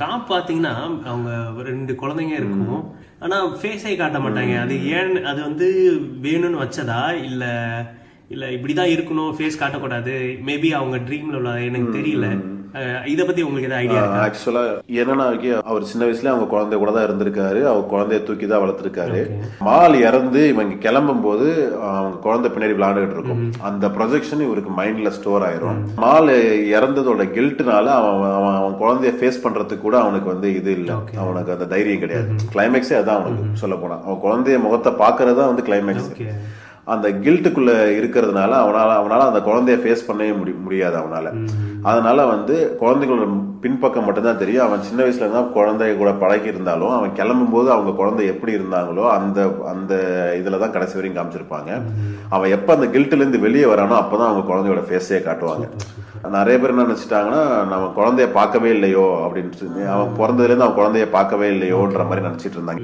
பாத்தீங்கன்னா, அவங்க 2 குழந்தைங்க இருக்கும். ஆனா ஃபேஸே காட்ட மாட்டாங்க. அது ஏன் அது வந்து வேணும்னு வச்சதா? இல்ல இல்ல இப்படிதான் இருக்கணும், ஃபேஸ் காட்டக்கூடாது. மேபி அவங்க ட்ரீம்ல உள்ள எனக்கு தெரியல. இத பத்தி உங்களுக்கு ஏதாவது ஐடியா இருக்கா? ஆக்சுவலா என்னன்னா அவர் சின்ன வயசுல அவங்க குழந்தை கூட தான் இருந்திருக்காரு. அவங்க குழந்தைய தூக்கி தான் வளர்த்திருக்காரு. ஓகே. மால் இறந்து இவங்க கிளம்பும் போது அவங்க குழந்தை பின்னாடி விளையாண்டுகிட்டு இருக்கும். அந்த ப்ரொஜெக்ஷன் இவருக்கு மைண்ட்ல ஸ்டோர் ஆயிரும். மால் இறந்ததோட கில்ட்னால அவன் அவன் அவன் குழந்தைய ஃபேஸ் பண்றதுக்கு கூட அவனுக்கு வந்து இது இல்லை. ஓகே. அவனுக்கு அந்த தைரியம் கிடையாது. கிளைமேக்ஸே அதான் அவனுக்கு சொல்ல போனா. அவன் குழந்தைய முகத்தை பாக்குறதா வந்து கிளைமேக்ஸ். ஓகே. அந்த கில்ட்டுக்குள்ள இருக்கிறதுனால அவனால அந்த குழந்தைய ஃபேஸ் பண்ணவே முடியாது அவனால. அதனால வந்து குழந்தைகளோட பின்பக்கம் மட்டும்தான் தெரியும். அவன் சின்ன வயசுல இருந்தா குழந்தைய கூட பழகி இருந்தாலும் அவன் கிளம்பும் போது அவங்க குழந்தை எப்படி இருந்தாங்களோ அந்த அந்த இதுலதான் கடைசி வரையும் காமிச்சிருப்பாங்க. அவன் எப்ப அந்த கில்ட்ல இருந்து வெளியே வரானோ அப்பதான் அவங்க குழந்தையோட ஃபேஸே காட்டுவாங்க. நிறைய பேர் என்ன நினைச்சிட்டாங்கன்னா, நம்ம குழந்தைய பார்க்கவே இல்லையோ அப்படின்னு. அவன் பிறந்ததுல இருந்து அவன் குழந்தைய பார்க்கவே இல்லையோன்ற மாதிரி நினைச்சிட்டு இருந்தாங்க.